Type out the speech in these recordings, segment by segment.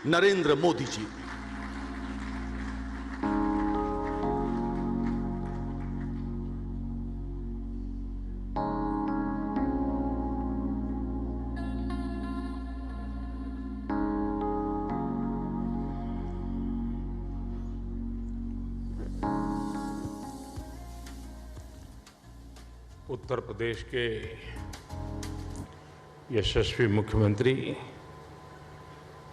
नरेंद्र मोदी जी। उत्तर प्रदेश के यशस्वी मुख्यमंत्री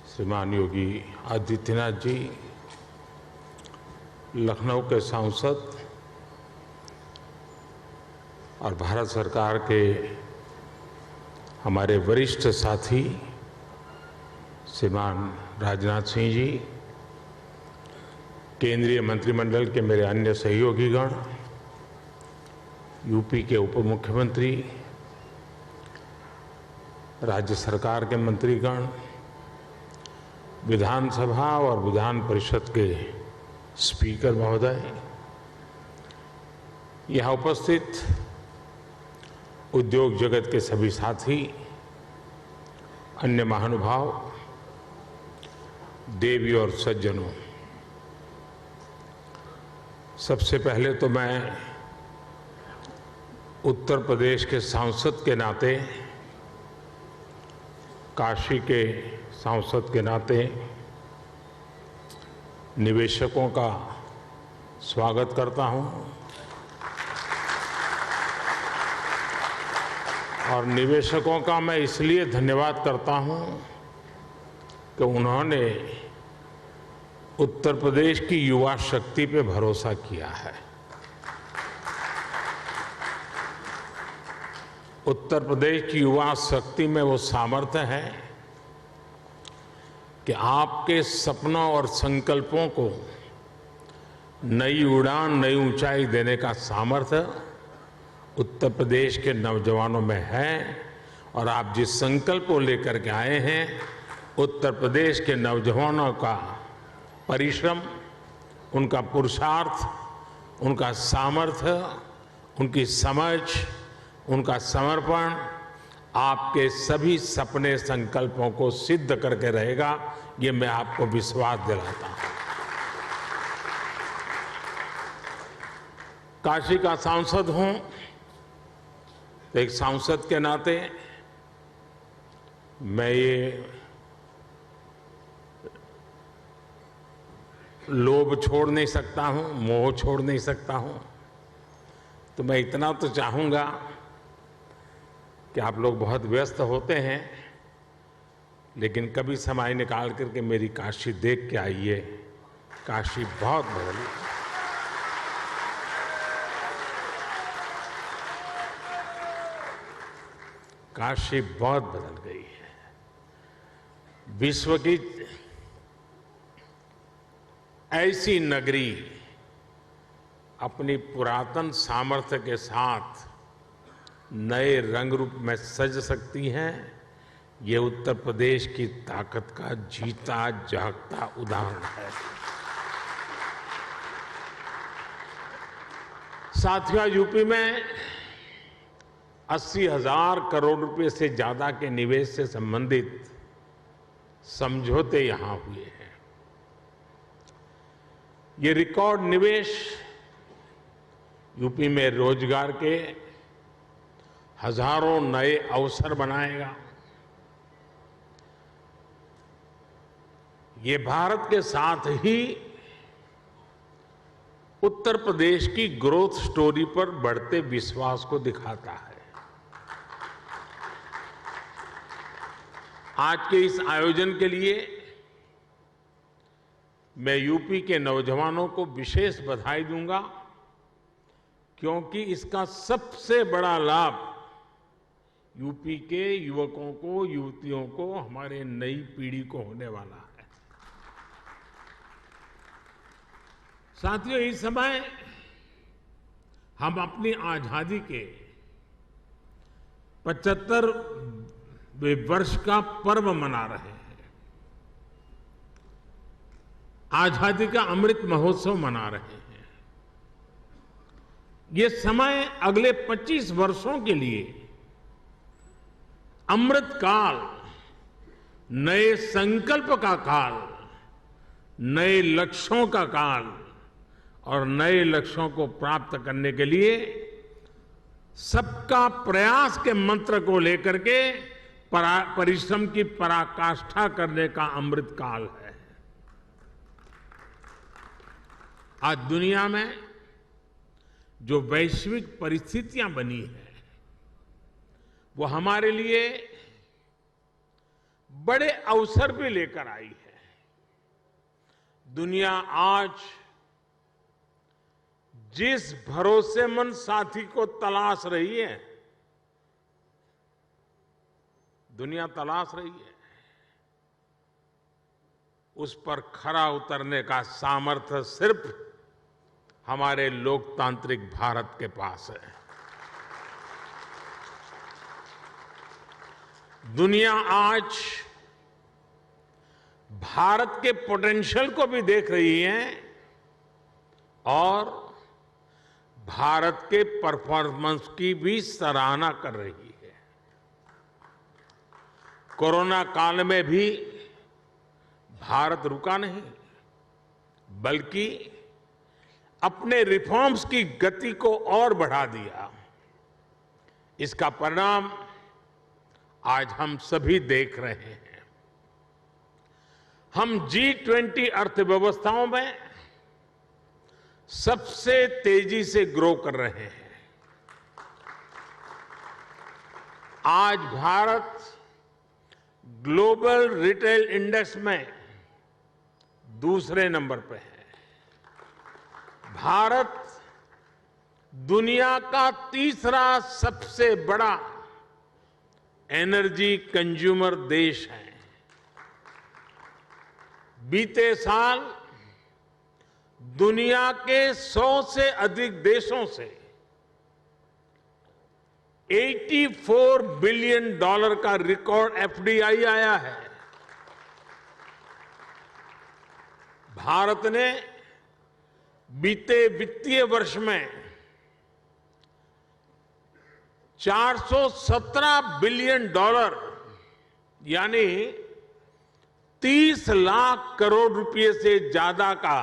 श्रीमान योगी आदित्यनाथ जी, लखनऊ के सांसद और भारत सरकार के हमारे वरिष्ठ साथी श्रीमान राजनाथ सिंह जी, केंद्रीय मंत्रिमंडल के मेरे अन्य सहयोगीगण, यूपी के उप मुख्यमंत्री, राज्य सरकार के मंत्रीगण, विधानसभा और विधान परिषद के स्पीकर महोदय, यहाँ उपस्थित उद्योग जगत के सभी साथी, अन्य महानुभाव, देवी और सज्जनों, सबसे पहले तो मैं उत्तर प्रदेश के सांसद के नाते, काशी के सांसद के नाते निवेशकों का स्वागत करता हूं और निवेशकों का मैं इसलिए धन्यवाद करता हूं कि उन्होंने उत्तर प्रदेश की युवा शक्ति पे भरोसा किया है। उत्तर प्रदेश की युवा शक्ति में वो सामर्थ्य है कि आपके सपनों और संकल्पों को नई उड़ान, नई ऊंचाई देने का सामर्थ्य उत्तर प्रदेश के नौजवानों में है। और आप जिस संकल्प को लेकर के आए हैं, उत्तर प्रदेश के नौजवानों का परिश्रम, उनका पुरुषार्थ, उनका सामर्थ्य, उनकी समझ, उनका समर्पण आपके सभी सपने संकल्पों को सिद्ध करके रहेगा, ये मैं आपको विश्वास दिलाता हूं। काशी का सांसद हूं तो एक सांसद के नाते मैं ये लोभ छोड़ नहीं सकता हूं, मोह छोड़ नहीं सकता हूं। तो मैं इतना तो चाहूंगा कि आप लोग बहुत व्यस्त होते हैं, लेकिन कभी समय निकाल करके मेरी काशी देख के आइए। काशी बहुत बदली, काशी बहुत बदल गई है। विश्व की ऐसी नगरी अपनी पुरातन सामर्थ्य के साथ नए रंग रूप में सज सकती हैं, ये उत्तर प्रदेश की ताकत का जीता जागता उदाहरण है। साथियों, यूपी में 80,000 करोड़ रुपए से ज्यादा के निवेश से संबंधित समझौते यहां हुए हैं। ये रिकॉर्ड निवेश यूपी में रोजगार के हजारों नए अवसर बनाएगा। ये भारत के साथ ही उत्तर प्रदेश की ग्रोथ स्टोरी पर बढ़ते विश्वास को दिखाता है। आज के इस आयोजन के लिए मैं यूपी के नौजवानों को विशेष बधाई दूंगा, क्योंकि इसका सबसे बड़ा लाभ यूपी के युवकों को, युवतियों को, हमारे नई पीढ़ी को होने वाला है। साथियों, इस समय हम अपनी आजादी के 75वें वर्ष का पर्व मना रहे हैं। आजादी का अमृत महोत्सव मना रहे हैं। ये समय अगले 25 वर्षों के लिए अमृत काल, नए संकल्प का काल, नए लक्ष्यों का काल और नए लक्ष्यों को प्राप्त करने के लिए सबका प्रयास के मंत्र को लेकर के परिश्रम की पराकाष्ठा करने का अमृत काल है। आज दुनिया में जो वैश्विक परिस्थितियां बनी है वो हमारे लिए बड़े अवसर भी लेकर आई है। दुनिया आज जिस भरोसेमंद साथी को तलाश रही है, दुनिया तलाश रही है, उस पर खरा उतरने का सामर्थ्य सिर्फ हमारे लोकतांत्रिक भारत के पास है। दुनिया आज भारत के पोटेंशियल को भी देख रही है और भारत के परफॉर्मेंस की भी सराहना कर रही है। कोरोना काल में भी भारत रुका नहीं, बल्कि अपने रिफॉर्म्स की गति को और बढ़ा दिया। इसका परिणाम आज हम सभी देख रहे हैं। हम G20 अर्थव्यवस्थाओं में सबसे तेजी से ग्रो कर रहे हैं। आज भारत ग्लोबल रिटेल इंडेक्स में दूसरे नंबर पर है। भारत दुनिया का तीसरा सबसे बड़ा एनर्जी कंज्यूमर देश है। बीते साल दुनिया के 100 से अधिक देशों से $84 बिलियन का रिकॉर्ड एफडीआई आया है। भारत ने बीते वित्तीय वर्ष में $417 बिलियन यानी 30 लाख करोड़ रुपए से ज्यादा का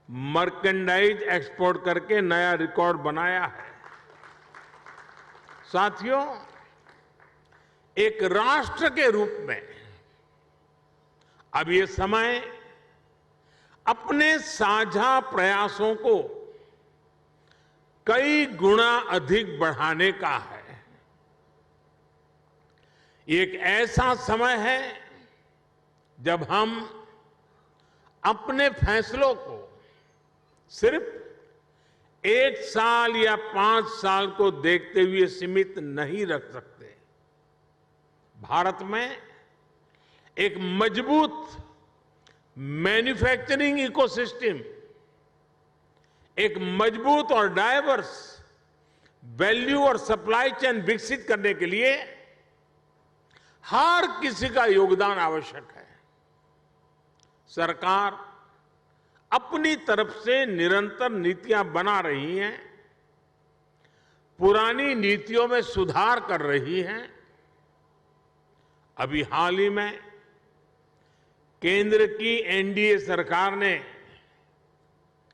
मर्केंडाइज एक्सपोर्ट करके नया रिकॉर्ड बनाया है। साथियों, एक राष्ट्र के रूप में अब ये समय अपने साझा प्रयासों को कई गुना अधिक बढ़ाने का है। एक ऐसा समय है जब हम अपने फैसलों को सिर्फ 1 साल या 5 साल को देखते हुए सीमित नहीं रख सकते। भारत में एक मजबूत मैन्युफैक्चरिंग इकोसिस्टम, एक मजबूत और डाइवर्स वैल्यू और सप्लाई चेन विकसित करने के लिए हर किसी का योगदान आवश्यक है। सरकार अपनी तरफ से निरंतर नीतियां बना रही हैं, पुरानी नीतियों में सुधार कर रही हैं। अभी हाल ही में केंद्र की एनडीए सरकार ने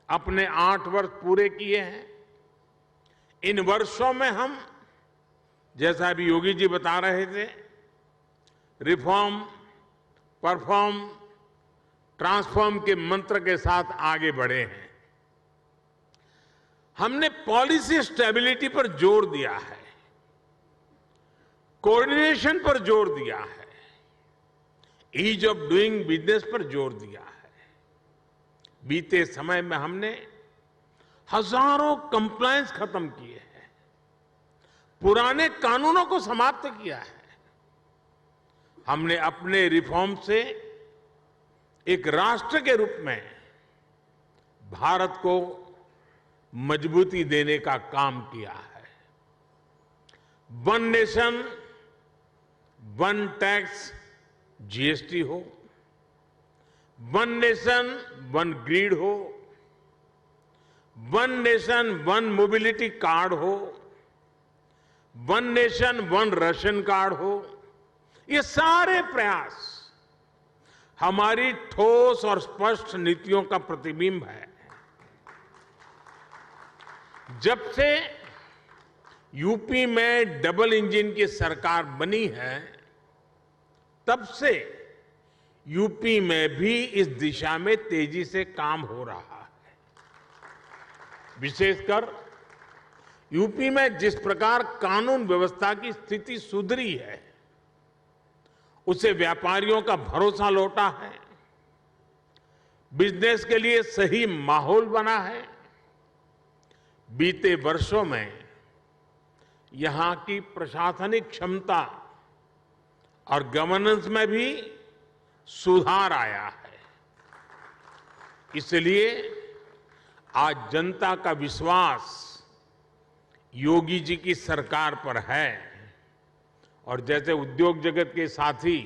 अपने 8 वर्ष पूरे किए हैं। इन वर्षों में हम, जैसा अभी योगी जी बता रहे थे, रिफॉर्म, परफॉर्म, ट्रांसफॉर्म के मंत्र के साथ आगे बढ़े हैं। हमने पॉलिसी स्टेबिलिटी पर जोर दिया है, कोऑर्डिनेशन पर जोर दिया है, ईज ऑफ डूइंग बिजनेस पर जोर दिया है। बीते समय में हमने हजारों कंप्लायंस खत्म किए हैं, पुराने कानूनों को समाप्त किया है। हमने अपने रिफॉर्म से एक राष्ट्र के रूप में भारत को मजबूती देने का काम किया है। One nation, one tax, GST हो, वन नेशन, वन ग्रिड हो, one nation, one mobility card हो, one nation, one ration card हो, ये सारे प्रयास हमारी ठोस और स्पष्ट नीतियों का प्रतिबिंब है। जब से यूपी में डबल इंजन की सरकार बनी है, तब से यूपी में भी इस दिशा में तेजी से काम हो रहा है। विशेषकर यूपी में जिस प्रकार कानून व्यवस्था की स्थिति सुधरी है, उससे व्यापारियों का भरोसा लौटा है, बिजनेस के लिए सही माहौल बना है। बीते वर्षों में यहां की प्रशासनिक क्षमता और गवर्नेंस में भी सुधार आया है। इसलिए आज जनता का विश्वास योगी जी की सरकार पर है और जैसे उद्योग जगत के साथी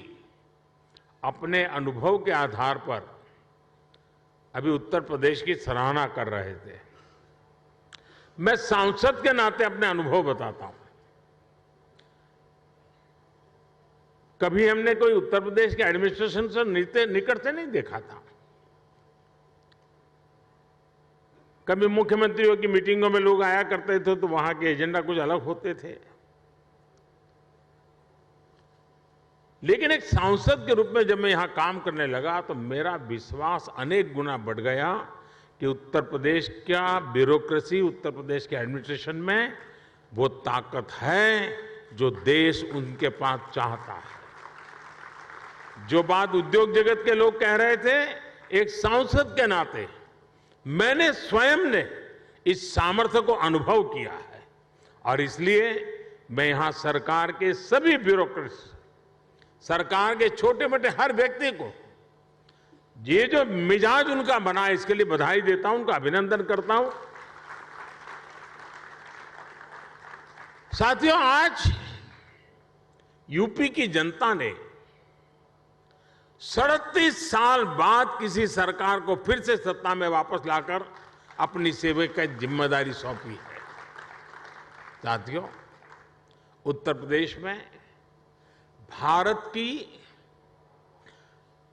अपने अनुभव के आधार पर अभी उत्तर प्रदेश की सराहना कर रहे थे, मैं सांसद के नाते अपने अनुभव बताता हूं। कभी हमने कोई उत्तर प्रदेश के एडमिनिस्ट्रेशन से निकट से नहीं देखा था। कभी मुख्यमंत्रियों की मीटिंगों में लोग आया करते थे तो वहां के एजेंडा कुछ अलग होते थे, लेकिन एक सांसद के रूप में जब मैं यहां काम करने लगा तो मेरा विश्वास अनेक गुना बढ़ गया कि उत्तर प्रदेश का ब्यूरोक्रेसी, उत्तर प्रदेश के एडमिनिस्ट्रेशन में वो ताकत है जो देश उनके पास चाहता है। जो बात उद्योग जगत के लोग कह रहे थे, एक सांसद के नाते मैंने स्वयं ने इस सामर्थ्य को अनुभव किया है और इसलिए मैं यहां सरकार के सभी ब्यूरोक्रेट्स, सरकार के छोटे मोटे हर व्यक्ति को ये जो मिजाज उनका बना है, इसके लिए बधाई देता हूं, उनका अभिनंदन करता हूं। साथियों, आज यूपी की जनता ने 37 साल बाद किसी सरकार को फिर से सत्ता में वापस लाकर अपनी सेवा की जिम्मेदारी सौंपी है। साथियों, उत्तर प्रदेश में भारत की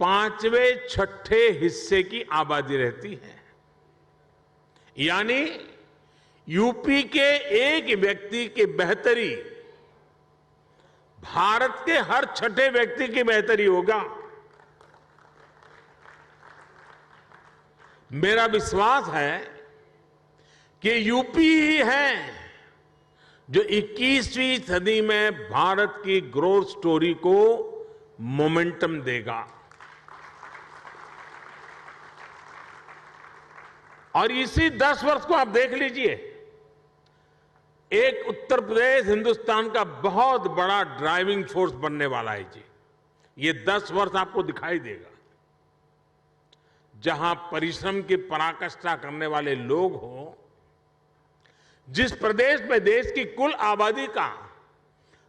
5वें-6ठे हिस्से की आबादी रहती है, यानी यूपी के एक व्यक्ति की बेहतरी भारत के हर 6ठे व्यक्ति की बेहतरी होगा। मेरा विश्वास है कि यूपी ही है जो 21वीं सदी में भारत की ग्रोथ स्टोरी को मोमेंटम देगा। और इसी 10 वर्ष को आप देख लीजिए, एक उत्तर प्रदेश हिंदुस्तान का बहुत बड़ा ड्राइविंग फोर्स बनने वाला है जी। ये 10 वर्ष आपको दिखाई देगा, जहां परिश्रम की पराकाष्ठा करने वाले लोग हों, जिस प्रदेश में देश की कुल आबादी का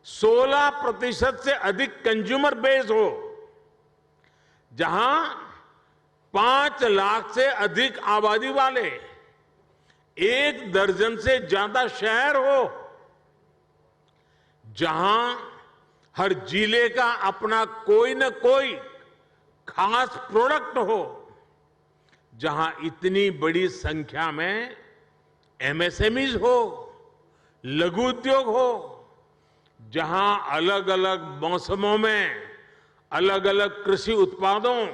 16% से अधिक कंज्यूमर बेस हो, जहां 5 लाख से अधिक आबादी वाले 1 दर्जन से ज्यादा शहर हो, जहां हर जिले का अपना कोई न कोई खास प्रोडक्ट हो, जहां इतनी बड़ी संख्या में एमएसएमईज हो, लघु उद्योग हो, जहां अलग अलग मौसमों में अलग अलग कृषि उत्पादों,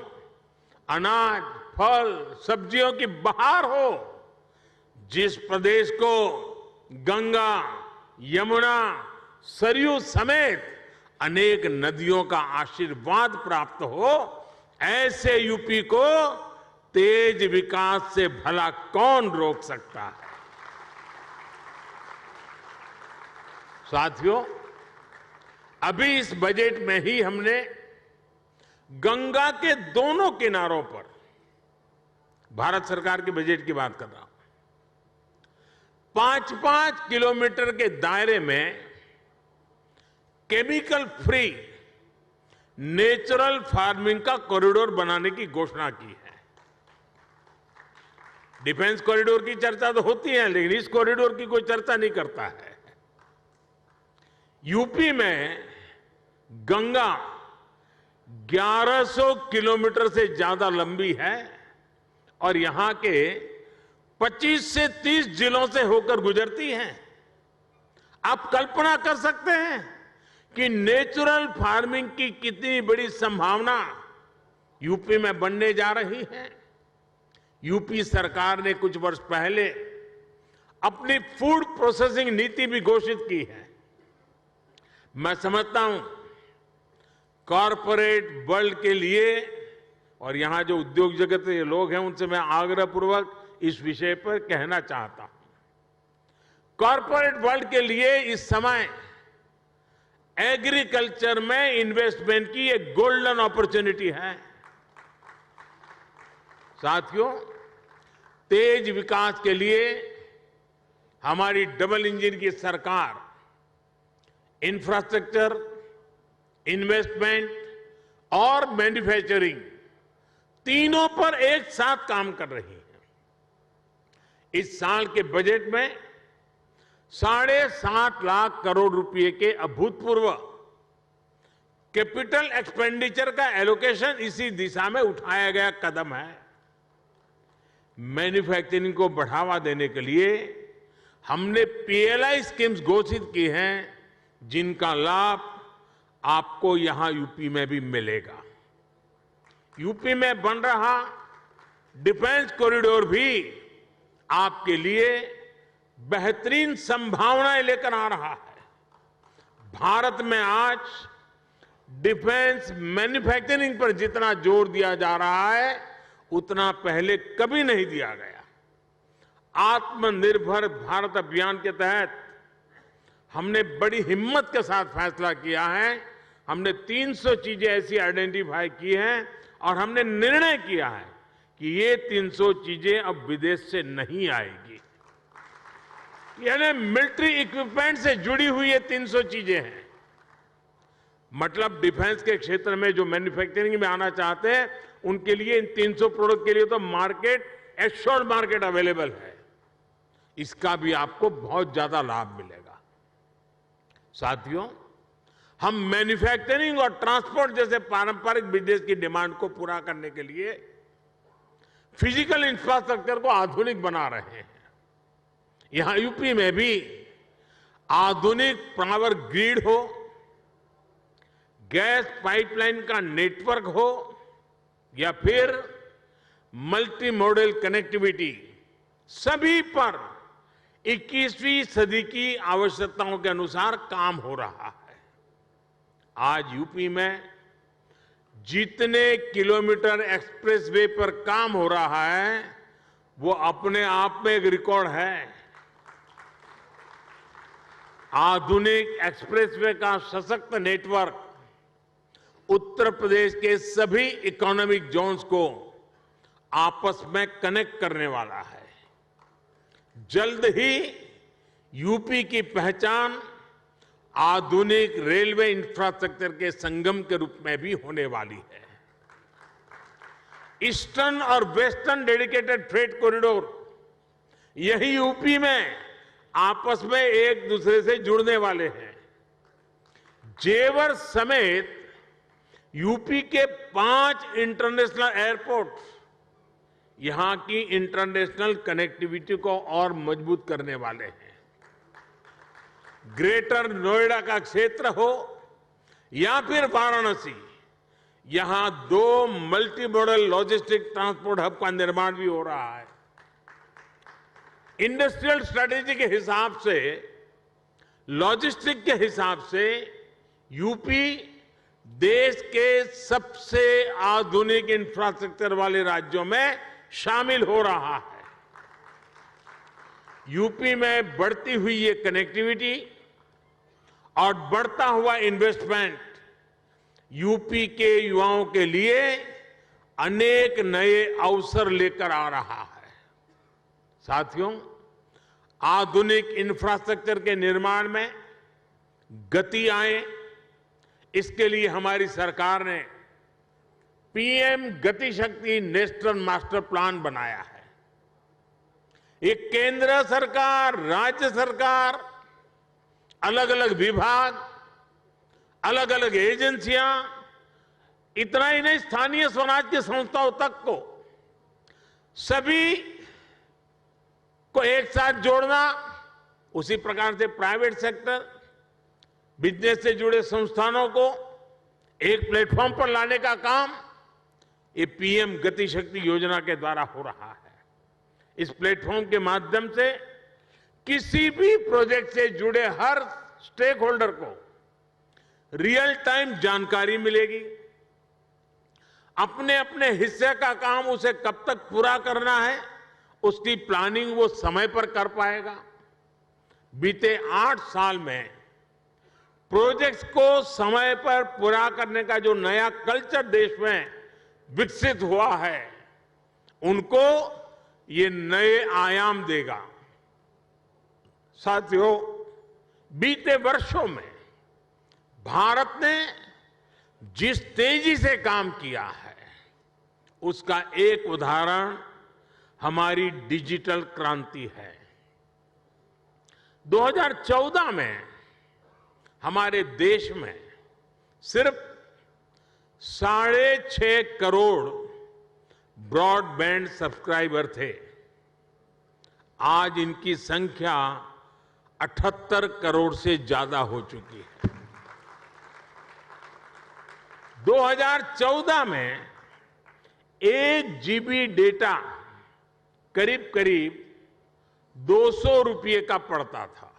अनाज, फल, सब्जियों की बहार हो, जिस प्रदेश को गंगा, यमुना, सरयू समेत अनेक नदियों का आशीर्वाद प्राप्त हो, ऐसे यूपी को तेज विकास से भला कौन रोक सकता है। साथियों, अभी इस बजट में ही हमने गंगा के दोनों किनारों पर, भारत सरकार के बजट की बात कर रहा हूं, 5-5 किलोमीटर के दायरे में केमिकल फ्री नेचुरल फार्मिंग का कॉरिडोर बनाने की घोषणा की है। डिफेंस कॉरिडोर की चर्चा तो होती है, लेकिन इस कॉरिडोर की कोई चर्चा नहीं करता है। यूपी में गंगा 1100 किलोमीटर से ज्यादा लंबी है और यहां के 25 से 30 जिलों से होकर गुजरती है। आप कल्पना कर सकते हैं कि नेचुरल फार्मिंग की कितनी बड़ी संभावना यूपी में बनने जा रही है। यूपी सरकार ने कुछ वर्ष पहले अपनी फूड प्रोसेसिंग नीति भी घोषित की है। मैं समझता हूं कॉरपोरेट वर्ल्ड के लिए, और यहां जो उद्योग जगत के लोग हैं उनसे मैं आग्रहपूर्वक इस विषय पर कहना चाहता हूं, कॉरपोरेट वर्ल्ड के लिए इस समय एग्रीकल्चर में इन्वेस्टमेंट की एक गोल्डन अपॉर्चुनिटी है। साथियों, तेज विकास के लिए हमारी डबल इंजन की सरकार इंफ्रास्ट्रक्चर, इन्वेस्टमेंट और मैन्युफैक्चरिंग तीनों पर एक साथ काम कर रही है। इस साल के बजट में 7.5 लाख करोड़ रुपए के अभूतपूर्व कैपिटल एक्सपेंडिचर का एलोकेशन इसी दिशा में उठाया गया कदम है। मैन्युफैक्चरिंग को बढ़ावा देने के लिए हमने पीएलआई स्कीम्स घोषित की हैं, जिनका लाभ आपको यहां यूपी में भी मिलेगा। यूपी में बन रहा डिफेंस कॉरिडोर भी आपके लिए बेहतरीन संभावनाएं लेकर आ रहा है। भारत में आज डिफेंस मैन्युफैक्चरिंग पर जितना जोर दिया जा रहा है उतना पहले कभी नहीं दिया गया। आत्मनिर्भर भारत अभियान के तहत हमने बड़ी हिम्मत के साथ फैसला किया है। हमने 300 चीजें ऐसी आइडेंटिफाई की हैं और हमने निर्णय किया है कि ये 300 चीजें अब विदेश से नहीं आएगी। यानी मिलिट्री इक्विपमेंट से जुड़ी हुई ये 300 चीजें हैं। मतलब डिफेंस के क्षेत्र में जो मैन्युफैक्चरिंग में आना चाहते हैं उनके लिए इन 300 प्रोडक्ट के लिए तो मार्केट, एश्योर्ड मार्केट अवेलेबल है। इसका भी आपको बहुत ज्यादा लाभ मिलेगा। साथियों, हम मैन्युफैक्चरिंग और ट्रांसपोर्ट जैसे पारंपरिक बिजनेस की डिमांड को पूरा करने के लिए फिजिकल इंफ्रास्ट्रक्चर को आधुनिक बना रहे हैं। यहां यूपी में भी आधुनिक पावर ग्रिड हो, गैस पाइपलाइन का नेटवर्क हो या फिर मल्टी मॉडल कनेक्टिविटी, सभी पर 21वीं सदी की आवश्यकताओं के अनुसार काम हो रहा है। आज यूपी में जितने किलोमीटर एक्सप्रेसवे पर काम हो रहा है वो अपने आप में एक रिकॉर्ड है। आधुनिक एक्सप्रेसवे का सशक्त नेटवर्क उत्तर प्रदेश के सभी इकोनॉमिक जोन्स को आपस में कनेक्ट करने वाला है। जल्द ही यूपी की पहचान आधुनिक रेलवे इंफ्रास्ट्रक्चर के संगम के रूप में भी होने वाली है। ईस्टर्न और वेस्टर्न डेडिकेटेड फ्रेट कॉरिडोर यही यूपी में आपस में एक दूसरे से जुड़ने वाले हैं। जेवर समेत यूपी के 5 इंटरनेशनल एयरपोर्ट यहां की इंटरनेशनल कनेक्टिविटी को और मजबूत करने वाले हैं। ग्रेटर नोएडा का क्षेत्र हो या फिर वाराणसी, यहां 2 multi modal logistic transport hub का निर्माण भी हो रहा है। इंडस्ट्रियल स्ट्रेटेजी के हिसाब से, लॉजिस्टिक के हिसाब से यूपी देश के सबसे आधुनिक इंफ्रास्ट्रक्चर वाले राज्यों में शामिल हो रहा है। यूपी में बढ़ती हुई ये कनेक्टिविटी और बढ़ता हुआ इन्वेस्टमेंट यूपी के युवाओं के लिए अनेक नए अवसर लेकर आ रहा है। साथियों, आधुनिक इंफ्रास्ट्रक्चर के निर्माण में गति आए, इसके लिए हमारी सरकार ने पीएम गति शक्ति नेशनल मास्टर प्लान बनाया है। ये केंद्र सरकार, राज्य सरकार, अलग अलग विभाग, अलग अलग एजेंसियां इतना ही नहीं, स्थानीय स्वराज की संस्थाओं तक को सभी को एक साथ जोड़ना, उसी प्रकार से प्राइवेट सेक्टर, बिजनेस से जुड़े संस्थानों को एक प्लेटफॉर्म पर लाने का काम ये पीएम गति शक्ति योजना के द्वारा हो रहा है। इस प्लेटफॉर्म के माध्यम से किसी भी प्रोजेक्ट से जुड़े हर स्टेक होल्डर को रियल टाइम जानकारी मिलेगी, अपने अपने हिस्से का काम उसे कब तक पूरा करना है उसकी प्लानिंग वो समय पर कर पाएगा। बीते 8 साल में प्रोजेक्ट्स को समय पर पूरा करने का जो नया कल्चर देश में विकसित हुआ है, उनको ये नए आयाम देगा। साथियों, बीते वर्षों में भारत ने जिस तेजी से काम किया है, उसका एक उदाहरण हमारी डिजिटल क्रांति है। 2014 में हमारे देश में सिर्फ 6.5 करोड़ ब्रॉडबैंड सब्सक्राइबर थे। आज इनकी संख्या 78 करोड़ से ज्यादा हो चुकी है। 2014 में 1 GB डेटा करीब करीब 200 रुपये का पड़ता था।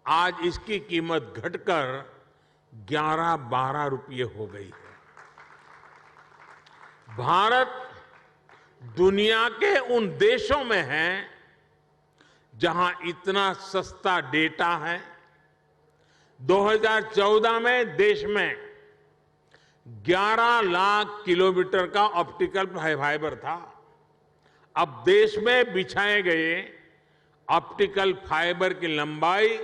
आज इसकी कीमत घटकर 11-12 रुपये हो गई है। भारत दुनिया के उन देशों में है जहां इतना सस्ता डेटा है। 2014 में देश में 11 लाख किलोमीटर का ऑप्टिकल फाइबर था। अब देश में बिछाए गए ऑप्टिकल फाइबर की लंबाई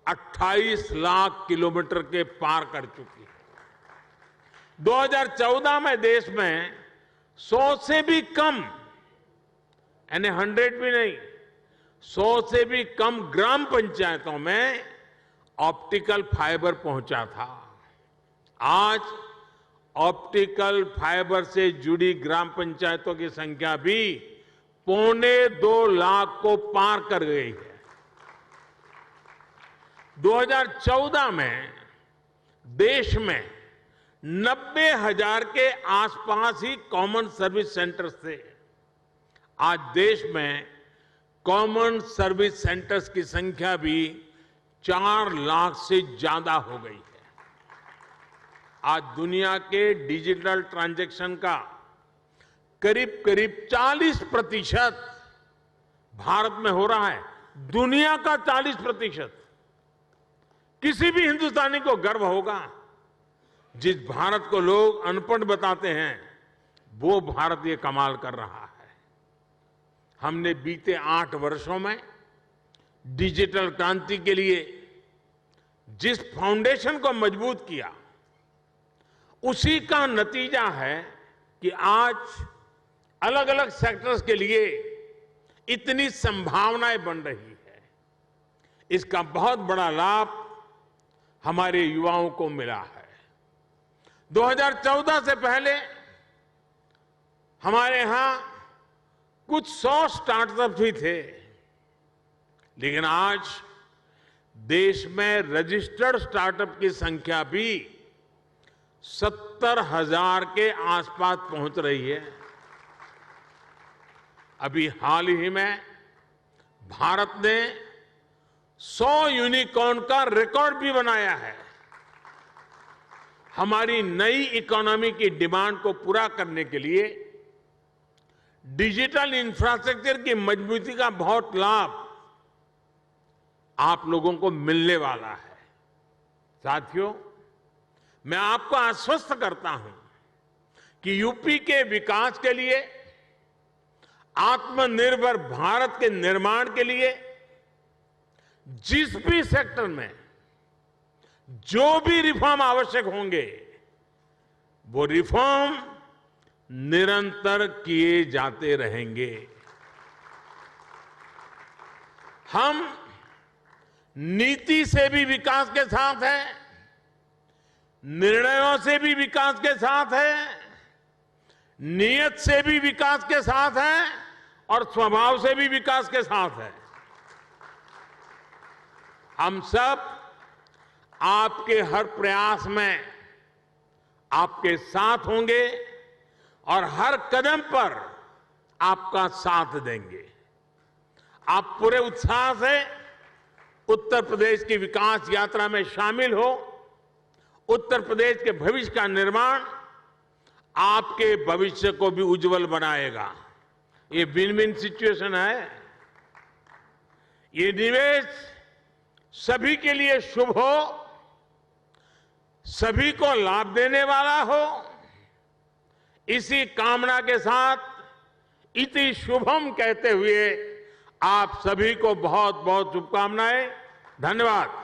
28 लाख किलोमीटर के पार कर चुकी है। 2014 में देश में 100 से भी कम, यानी 100 भी नहीं, 100 से भी कम ग्राम पंचायतों में ऑप्टिकल फाइबर पहुंचा था। आज ऑप्टिकल फाइबर से जुड़ी ग्राम पंचायतों की संख्या भी 2.25 लाख को पार कर गई है। 2014 में देश में 90,000 के आसपास ही कॉमन सर्विस सेंटर्स थे। आज देश में कॉमन सर्विस सेंटर्स की संख्या भी 4 लाख से ज्यादा हो गई है। आज दुनिया के डिजिटल ट्रांजैक्शन का करीब करीब 40% भारत में हो रहा है। दुनिया का 40%। किसी भी हिंदुस्तानी को गर्व होगा। जिस भारत को लोग अनपढ़ बताते हैं, वो भारत ये कमाल कर रहा है। हमने बीते 8 वर्षों में डिजिटल क्रांति के लिए जिस फाउंडेशन को मजबूत किया, उसी का नतीजा है कि आज अलग अलग सेक्टर्स के लिए इतनी संभावनाएं बन रही है। इसका बहुत बड़ा लाभ हमारे युवाओं को मिला है। 2014 से पहले हमारे यहां कुछ 100 स्टार्टअप भी थे, लेकिन आज देश में रजिस्टर्ड स्टार्टअप की संख्या भी 70,000 के आसपास पहुंच रही है। अभी हाल ही में भारत ने 100 यूनिकॉर्न का रिकॉर्ड भी बनाया है। हमारी नई इकोनॉमी की डिमांड को पूरा करने के लिए डिजिटल इंफ्रास्ट्रक्चर की मजबूती का बहुत लाभ आप लोगों को मिलने वाला है। साथियों, मैं आपको आश्वस्त करता हूं कि यूपी के विकास के लिए, आत्मनिर्भर भारत के निर्माण के लिए जिस भी सेक्टर में जो भी रिफॉर्म आवश्यक होंगे, वो रिफॉर्म निरंतर किए जाते रहेंगे। हम नीति से भी विकास के साथ हैं, निर्णयों से भी विकास के साथ है, नीयत से भी विकास के साथ है और स्वभाव से भी विकास के साथ है। हम सब आपके हर प्रयास में आपके साथ होंगे और हर कदम पर आपका साथ देंगे। आप पूरे उत्साह से उत्तर प्रदेश की विकास यात्रा में शामिल हो। उत्तर प्रदेश के भविष्य का निर्माण आपके भविष्य को भी उज्जवल बनाएगा। ये विन विन सिचुएशन है। ये निवेश सभी के लिए शुभ हो, सभी को लाभ देने वाला हो। इसी कामना के साथ इति शुभम कहते हुए आप सभी को बहुत बहुत शुभकामनाएं। धन्यवाद।